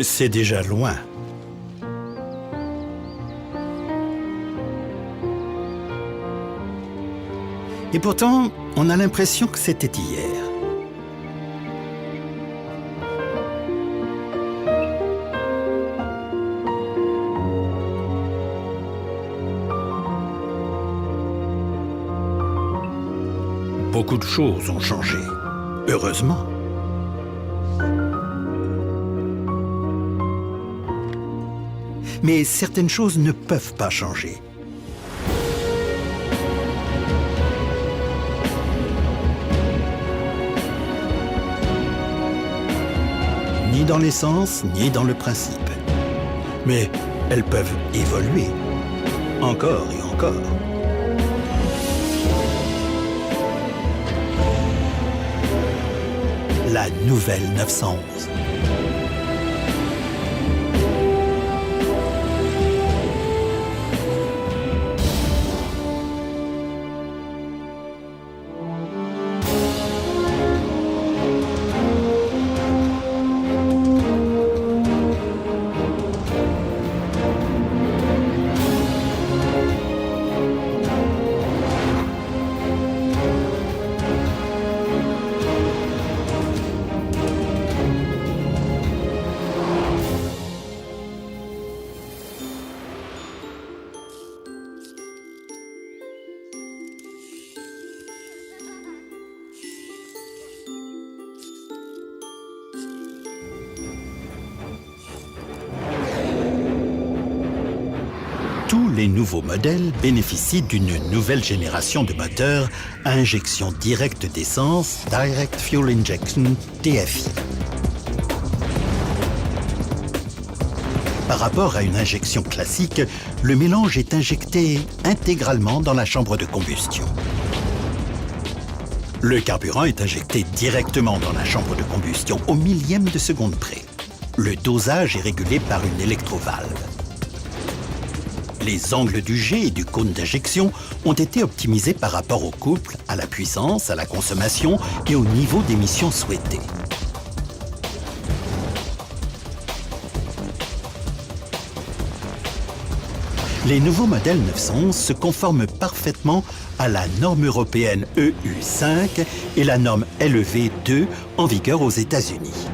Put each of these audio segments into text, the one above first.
C'est déjà loin. Et pourtant, on a l'impression que c'était hier. Beaucoup de choses ont changé, heureusement. Mais certaines choses ne peuvent pas changer. Ni dans l'essence, ni dans le principe. Mais elles peuvent évoluer, encore et encore. La nouvelle 911. Tous les nouveaux modèles bénéficient d'une nouvelle génération de moteurs à injection directe d'essence, Direct Fuel Injection, DFI. Par rapport à une injection classique, le mélange est injecté intégralement dans la chambre de combustion. Le carburant est injecté directement dans la chambre de combustion au millième de seconde près. Le dosage est régulé par une électrovalve. Les angles du jet et du cône d'injection ont été optimisés par rapport au couple, à la puissance, à la consommation et au niveau d'émission souhaité. Les nouveaux modèles 911 se conforment parfaitement à la norme européenne EU5 et la norme LEV2 en vigueur aux États-Unis.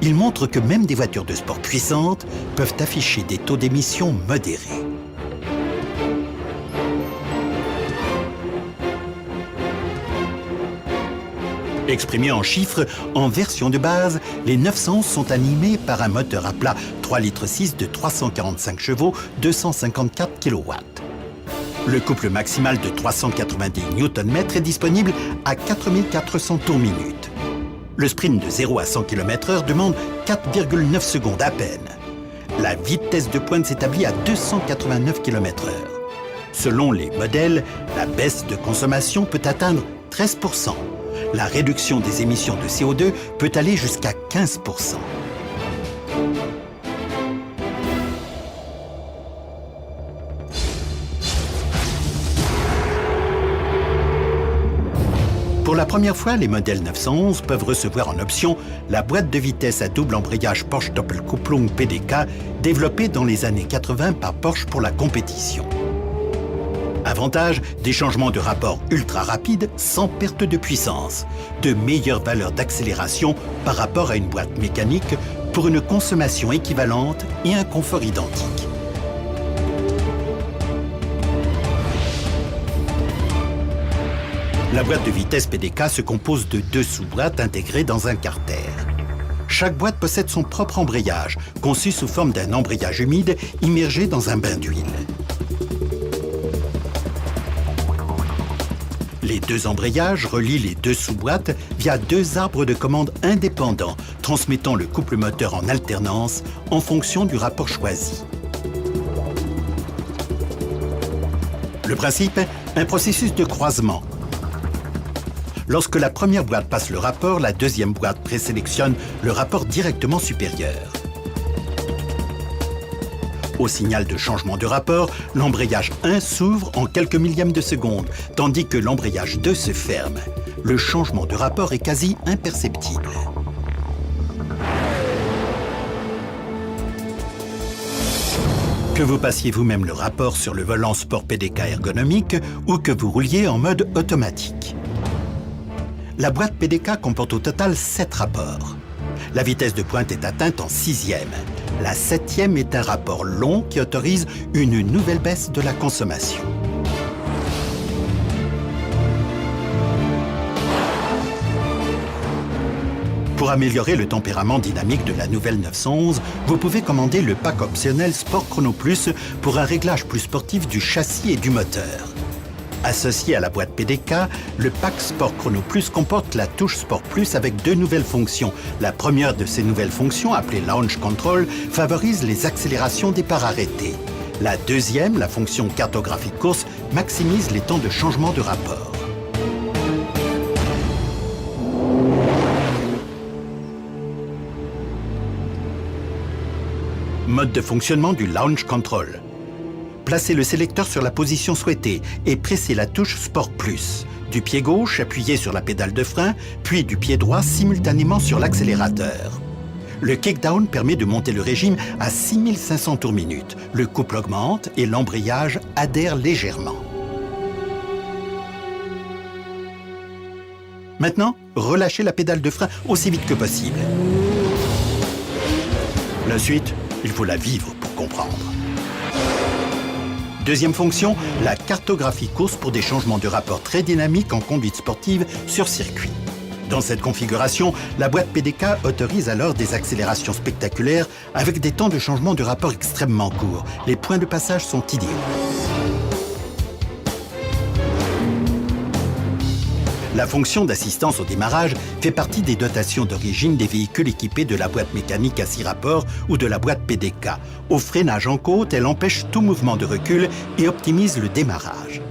Ils montrent que même des voitures de sport puissantes peuvent afficher des taux d'émission modérés. Exprimés en chiffres, en version de base, les 911 sont animés par un moteur à plat 3,6 litres de 345 chevaux, 254 kW. Le couple maximal de 390 Nm est disponible à 4400 tours minute. Le sprint de 0 à 100 km/h demande 4,9 secondes à peine. La vitesse de pointe s'établit à 289 km/h. Selon les modèles, la baisse de consommation peut atteindre 13%. La réduction des émissions de CO2 peut aller jusqu'à 15%. Pour la première fois, les modèles 911 peuvent recevoir en option la boîte de vitesse à double embrayage Porsche Doppelkupplung PDK développée dans les années 80 par Porsche pour la compétition. Avantage, des changements de rapport ultra rapides sans perte de puissance, de meilleures valeurs d'accélération par rapport à une boîte mécanique pour une consommation équivalente et un confort identique. La boîte de vitesse PDK se compose de 2 sous-boîtes intégrées dans un carter. Chaque boîte possède son propre embrayage, conçu sous forme d'un embrayage humide immergé dans un bain d'huile. Les 2 embrayages relient les 2 sous-boîtes via 2 arbres de commande indépendants, transmettant le couple moteur en alternance en fonction du rapport choisi. Le principe, un processus de croisement. Lorsque la première boîte passe le rapport, la deuxième boîte présélectionne le rapport directement supérieur. Au signal de changement de rapport, l'embrayage 1 s'ouvre en quelques millièmes de seconde, tandis que l'embrayage 2 se ferme. Le changement de rapport est quasi imperceptible. Que vous passiez vous-même le rapport sur le volant Sport PDK ergonomique ou que vous rouliez en mode automatique. La boîte PDK comporte au total 7 rapports. La vitesse de pointe est atteinte en 6e. La 7e est un rapport long qui autorise une nouvelle baisse de la consommation. Pour améliorer le tempérament dynamique de la nouvelle 911, vous pouvez commander le pack optionnel Sport Chrono Plus pour un réglage plus sportif du châssis et du moteur. Associé à la boîte PDK, le pack Sport Chrono Plus comporte la touche Sport Plus avec 2 nouvelles fonctions. La première de ces nouvelles fonctions, appelée Launch Control, favorise les accélérations départ arrêté. La deuxième, la fonction cartographie de course, maximise les temps de changement de rapport. Mode de fonctionnement du Launch Control. Placez le sélecteur sur la position souhaitée et pressez la touche Sport Plus. Du pied gauche, appuyez sur la pédale de frein, puis du pied droit simultanément sur l'accélérateur. Le kickdown permet de monter le régime à 6500 tours minute. Le couple augmente et l'embrayage adhère légèrement. Maintenant, relâchez la pédale de frein aussi vite que possible. La suite, il faut la vivre pour comprendre. Deuxième fonction, la cartographie course pour des changements de rapport très dynamiques en conduite sportive sur circuit. Dans cette configuration, la boîte PDK autorise alors des accélérations spectaculaires avec des temps de changement de rapport extrêmement courts. Les points de passage sont idéaux. La fonction d'assistance au démarrage fait partie des dotations d'origine des véhicules équipés de la boîte mécanique à 6 rapports ou de la boîte PDK. Au freinage en côte, elle empêche tout mouvement de recul et optimise le démarrage.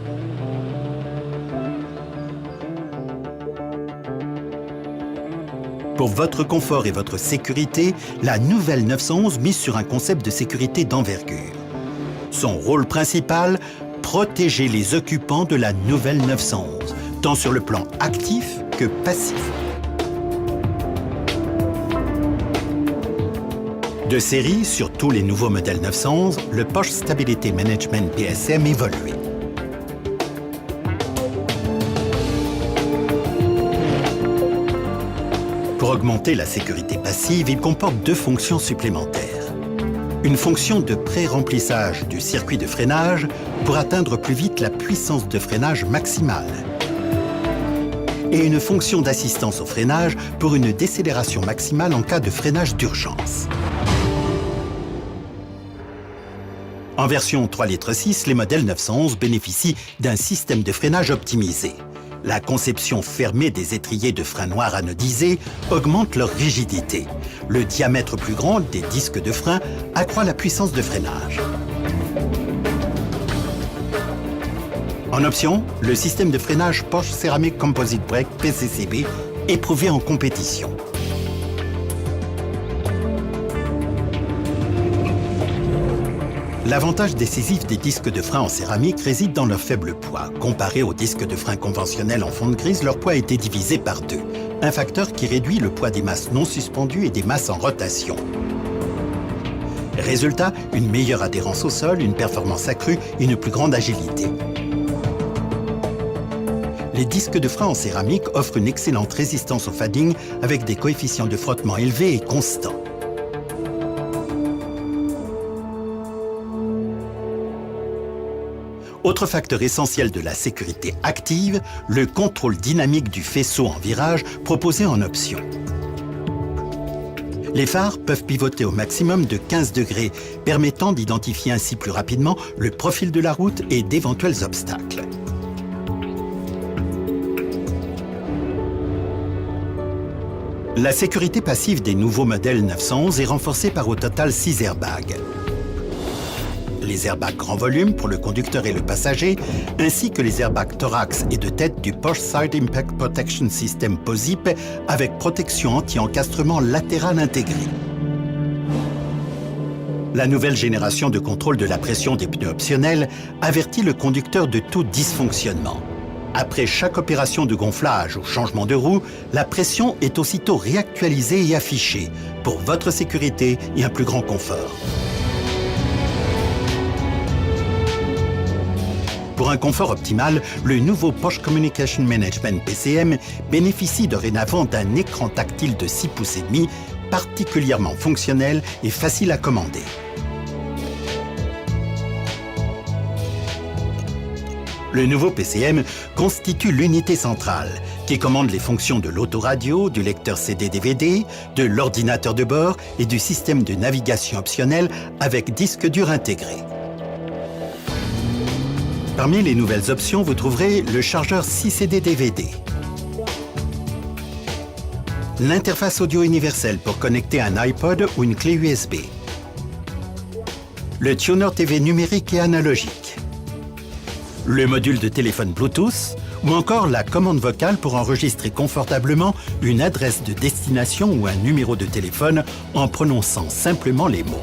Pour votre confort et votre sécurité, la nouvelle 911 mise sur un concept de sécurité d'envergure. Son rôle principal, protéger les occupants de la nouvelle 911. Tant sur le plan actif que passif. De série, sur tous les nouveaux modèles 911, le Porsche Stability Management PSM évolue. Pour augmenter la sécurité passive, il comporte 2 fonctions supplémentaires. Une fonction de pré-remplissage du circuit de freinage pour atteindre plus vite la puissance de freinage maximale. Et une fonction d'assistance au freinage pour une décélération maximale en cas de freinage d'urgence. En version 3,6 litres, les modèles 911 bénéficient d'un système de freinage optimisé. La conception fermée des étriers de frein noir anodisés augmente leur rigidité. Le diamètre plus grand des disques de frein accroît la puissance de freinage. En option, le système de freinage Porsche Ceramic Composite Brake PCCB éprouvé en compétition. L'avantage décisif des disques de frein en céramique réside dans leur faible poids. Comparé aux disques de frein conventionnels en fonte grise, leur poids a été divisé par 2. Un facteur qui réduit le poids des masses non suspendues et des masses en rotation. Résultat, une meilleure adhérence au sol, une performance accrue et une plus grande agilité. Les disques de frein en céramique offrent une excellente résistance au fading avec des coefficients de frottement élevés et constants. Autre facteur essentiel de la sécurité active, le contrôle dynamique du faisceau en virage proposé en option. Les phares peuvent pivoter au maximum de 15 degrés, permettant d'identifier ainsi plus rapidement le profil de la route et d'éventuels obstacles. La sécurité passive des nouveaux modèles 911 est renforcée par au total 6 airbags. Les airbags grand volume pour le conducteur et le passager, ainsi que les airbags thorax et de tête du Porsche Side Impact Protection System POSIP avec protection anti-encastrement latérale intégrée. La nouvelle génération de contrôle de la pression des pneus optionnels avertit le conducteur de tout dysfonctionnement. Après chaque opération de gonflage ou changement de roue, la pression est aussitôt réactualisée et affichée pour votre sécurité et un plus grand confort. Pour un confort optimal, le nouveau Porsche Communication Management PCM bénéficie dorénavant d'un écran tactile de 6,5 pouces, particulièrement fonctionnel et facile à commander. Le nouveau PCM constitue l'unité centrale qui commande les fonctions de l'autoradio, du lecteur CD-DVD, de l'ordinateur de bord et du système de navigation optionnel avec disque dur intégré. Parmi les nouvelles options, vous trouverez le chargeur 6 CD-DVD, l'interface audio universelle pour connecter un iPod ou une clé USB, le tuner TV numérique et analogique, le module de téléphone Bluetooth ou encore la commande vocale pour enregistrer confortablement une adresse de destination ou un numéro de téléphone en prononçant simplement les mots.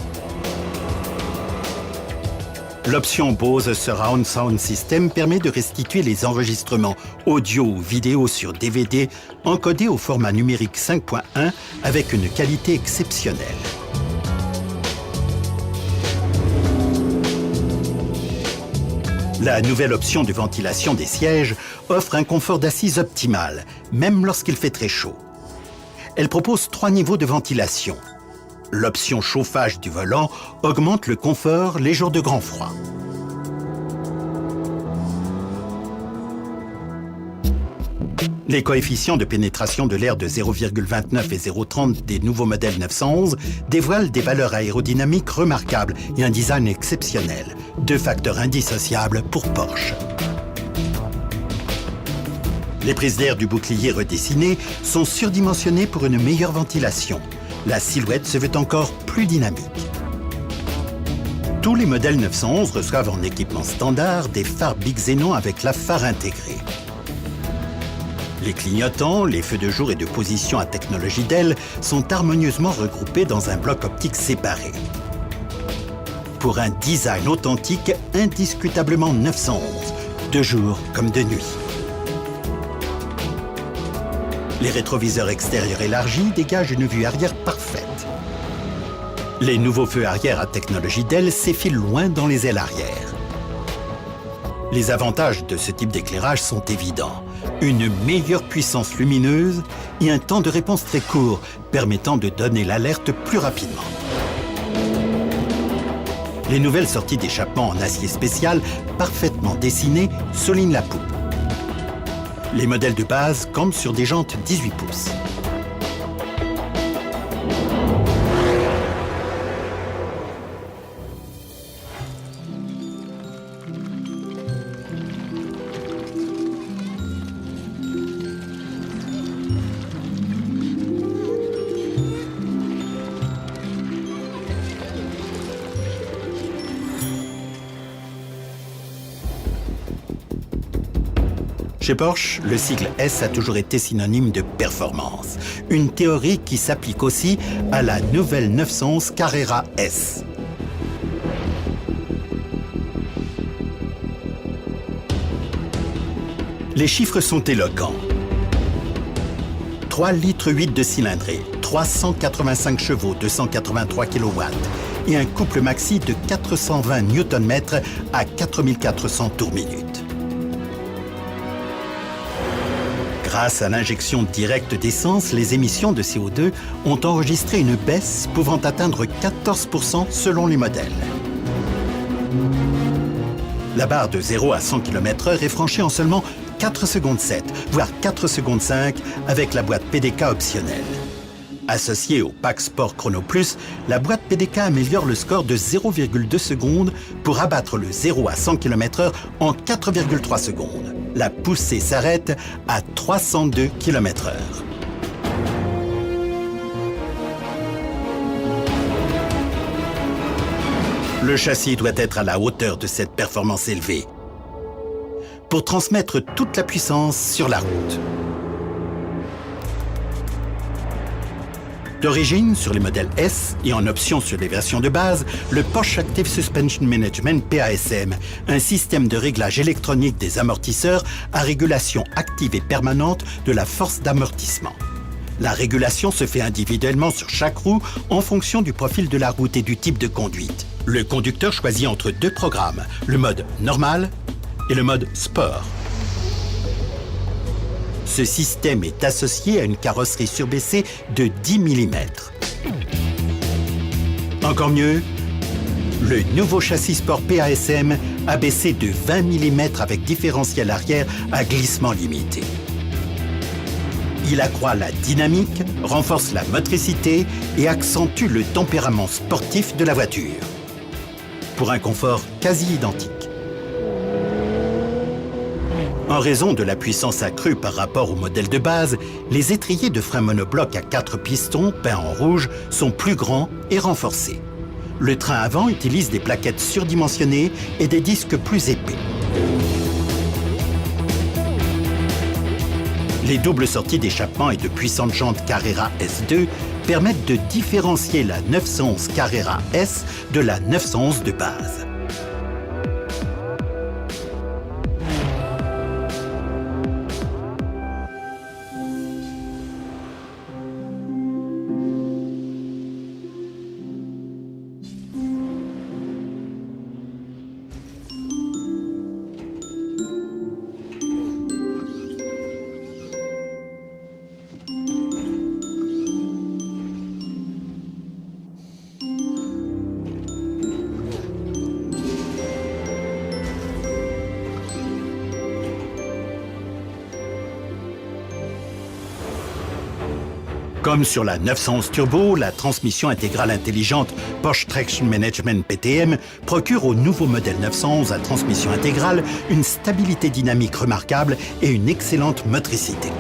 L'option Bose Surround Sound System permet de restituer les enregistrements audio ou vidéo sur DVD encodés au format numérique 5.1 avec une qualité exceptionnelle. La nouvelle option de ventilation des sièges offre un confort d'assise optimal, même lorsqu'il fait très chaud. Elle propose 3 niveaux de ventilation. L'option chauffage du volant augmente le confort les jours de grand froid. Les coefficients de pénétration de l'air de 0,29 et 0,30 des nouveaux modèles 911 dévoilent des valeurs aérodynamiques remarquables et un design exceptionnel, 2 facteurs indissociables pour Porsche. Les prises d'air du bouclier redessiné sont surdimensionnées pour une meilleure ventilation. La silhouette se veut encore plus dynamique. Tous les modèles 911 reçoivent en équipement standard des phares bixénon avec la phare intégrée. Les clignotants, les feux de jour et de position à technologie d'aile sont harmonieusement regroupés dans un bloc optique séparé. Pour un design authentique, indiscutablement 911, de jour comme de nuit. Les rétroviseurs extérieurs élargis dégagent une vue arrière parfaite. Les nouveaux feux arrière à technologie d'aile s'effilent loin dans les ailes arrière. Les avantages de ce type d'éclairage sont évidents. Une meilleure puissance lumineuse et un temps de réponse très court, permettant de donner l'alerte plus rapidement. Les nouvelles sorties d'échappement en acier spécial, parfaitement dessinées, soulignent la poupe. Les modèles de base campent sur des jantes 18 pouces. Chez Porsche, le sigle S a toujours été synonyme de performance. Une théorie qui s'applique aussi à la nouvelle 911 Carrera S. Les chiffres sont éloquents. 3,8 litres de cylindrée, 385 chevaux, 283 kW et un couple maxi de 420 Nm à 4400 tours minute. Grâce à l'injection directe d'essence, les émissions de CO2 ont enregistré une baisse pouvant atteindre 14% selon les modèles. La barre de 0 à 100 km/h est franchie en seulement 4 secondes 7, voire 4 secondes 5 avec la boîte PDK optionnelle. Associée au pack Sport Chrono Plus, la boîte PDK améliore le score de 0,2 secondes pour abattre le 0 à 100 km/h en 4,3 secondes. La poussée s'arrête à 302 km/h. Le châssis doit être à la hauteur de cette performance élevée pour transmettre toute la puissance sur la route. D'origine sur les modèles S et en option sur les versions de base, le Porsche Active Suspension Management PASM, un système de réglage électronique des amortisseurs à régulation active et permanente de la force d'amortissement. La régulation se fait individuellement sur chaque roue en fonction du profil de la route et du type de conduite. Le conducteur choisit entre 2 programmes, le mode normal et le mode Sport. Ce système est associé à une carrosserie surbaissée de 10 mm. Encore mieux, le nouveau châssis Sport PASM abaissé de 20 mm avec différentiel arrière à glissement limité. Il accroît la dynamique, renforce la motricité et accentue le tempérament sportif de la voiture, pour un confort quasi identique. En raison de la puissance accrue par rapport au modèle de base, les étriers de frein monobloc à 4 pistons peints en rouge sont plus grands et renforcés. Le train avant utilise des plaquettes surdimensionnées et des disques plus épais. Les doubles sorties d'échappement et de puissantes jantes Carrera S2 permettent de différencier la 911 Carrera S de la 911 de base. Comme sur la 911 Turbo, la transmission intégrale intelligente Porsche Traction Management PTM procure au nouveau modèle 911 à transmission intégrale une stabilité dynamique remarquable et une excellente motricité.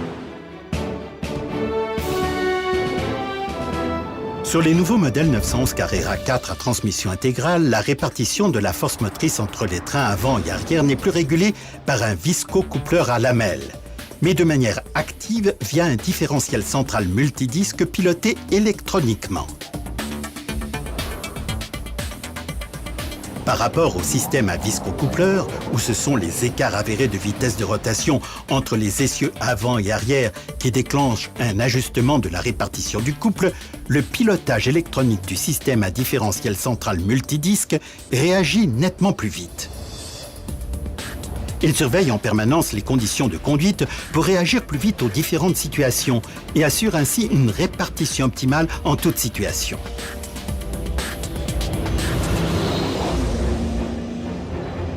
Sur les nouveaux modèles 911 Carrera 4 à transmission intégrale, la répartition de la force motrice entre les trains avant et arrière n'est plus régulée par un visco-coupleur à lamelles, mais de manière active via un différentiel central multidisque piloté électroniquement. Par rapport au système à visco-coupleur, où ce sont les écarts avérés de vitesse de rotation entre les essieux avant et arrière qui déclenchent un ajustement de la répartition du couple, le pilotage électronique du système à différentiel central multidisque réagit nettement plus vite. Il surveille en permanence les conditions de conduite pour réagir plus vite aux différentes situations et assure ainsi une répartition optimale en toute situation.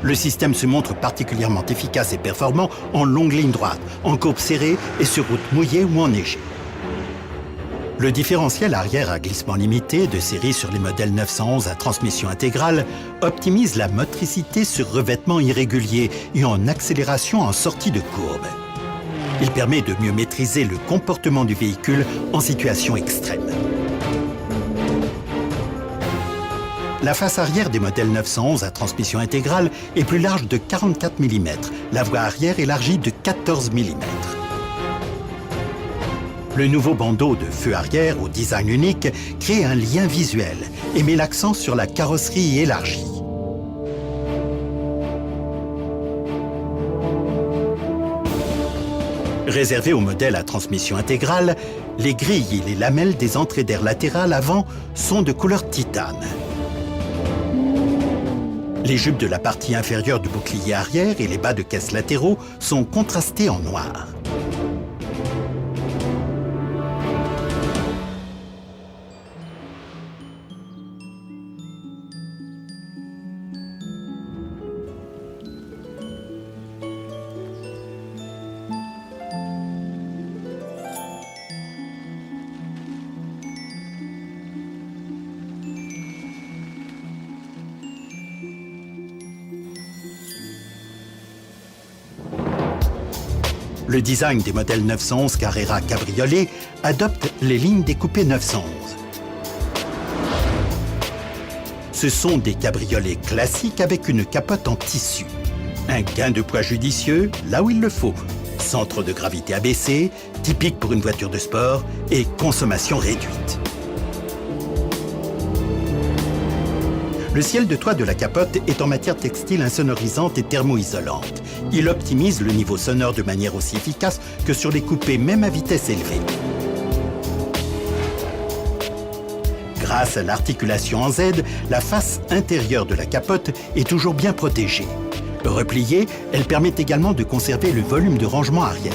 Le système se montre particulièrement efficace et performant en longue ligne droite, en courbe serrée et sur route mouillée ou enneigée. Le différentiel arrière à glissement limité de série sur les modèles 911 à transmission intégrale optimise la motricité sur revêtement irrégulier et en accélération en sortie de courbe. Il permet de mieux maîtriser le comportement du véhicule en situation extrême. La face arrière des modèles 911 à transmission intégrale est plus large de 44 mm, la voie arrière élargie de 14 mm. Le nouveau bandeau de feu arrière au design unique crée un lien visuel et met l'accent sur la carrosserie élargie. Réservé aux modèles à transmission intégrale, les grilles et les lamelles des entrées d'air latérales avant sont de couleur titane. Les jupes de la partie inférieure du bouclier arrière et les bas de caisse latéraux sont contrastés en noir. Le design des modèles 911 Carrera Cabriolet adopte les lignes des coupés 911. Ce sont des cabriolets classiques avec une capote en tissu. Un gain de poids judicieux là où il le faut. Centre de gravité abaissé, typique pour une voiture de sport et consommation réduite. Le ciel de toit de la capote est en matière textile insonorisante et thermoisolante. Il optimise le niveau sonore de manière aussi efficace que sur les coupés, même à vitesse élevée. Grâce à l'articulation en Z, la face intérieure de la capote est toujours bien protégée. Repliée, elle permet également de conserver le volume de rangement arrière.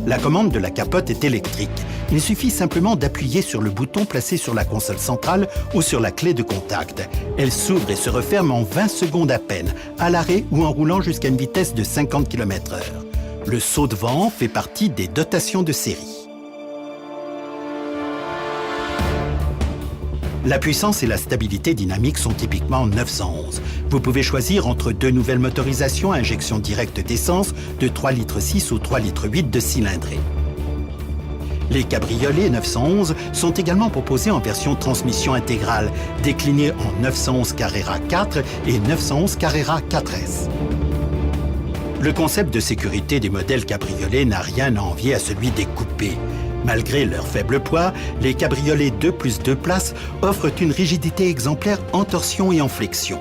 La commande de la capote est électrique. Il suffit simplement d'appuyer sur le bouton placé sur la console centrale ou sur la clé de contact. Elle s'ouvre et se referme en 20 secondes à peine, à l'arrêt ou en roulant jusqu'à une vitesse de 50 km/h. Le saut de vent fait partie des dotations de série. La puissance et la stabilité dynamique sont typiquement 911. Vous pouvez choisir entre deux nouvelles motorisations à injection directe d'essence de 3,6 litres ou 3,8 litres de cylindrée. Les cabriolets 911 sont également proposés en version transmission intégrale, déclinés en 911 Carrera 4 et 911 Carrera 4S. Le concept de sécurité des modèles cabriolets n'a rien à envier à celui des coupés. Malgré leur faible poids, les cabriolets 2+2 places offrent une rigidité exemplaire en torsion et en flexion.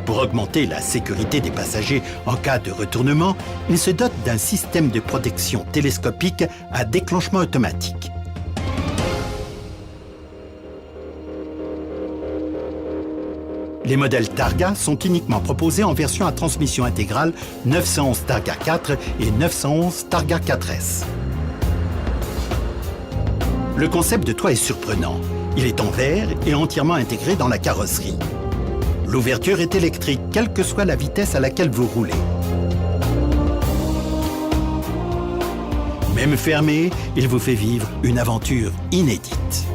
Pour augmenter la sécurité des passagers en cas de retournement, ils se dotent d'un système de protection télescopique à déclenchement automatique. Les modèles Targa sont uniquement proposés en version à transmission intégrale 911 Targa 4 et 911 Targa 4S. Le concept de toit est surprenant. Il est en verre et entièrement intégré dans la carrosserie. L'ouverture est électrique, quelle que soit la vitesse à laquelle vous roulez. Même fermé, il vous fait vivre une aventure inédite.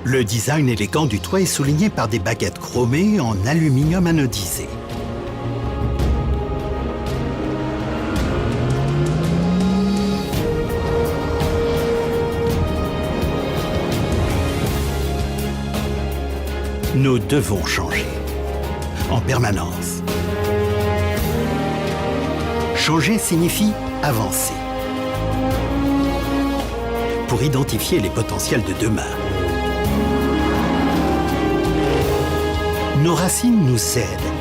Le design élégant du toit est souligné par des baguettes chromées en aluminium anodisé. Nous devons changer, en permanence. Changer signifie avancer. Pour identifier les potentiels de demain. Nos racines nous aident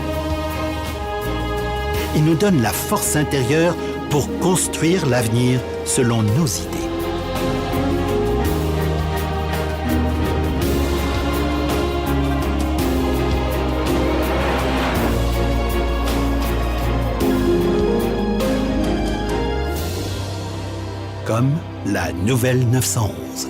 et nous donnent la force intérieure pour construire l'avenir selon nos idées. Comme la nouvelle 911.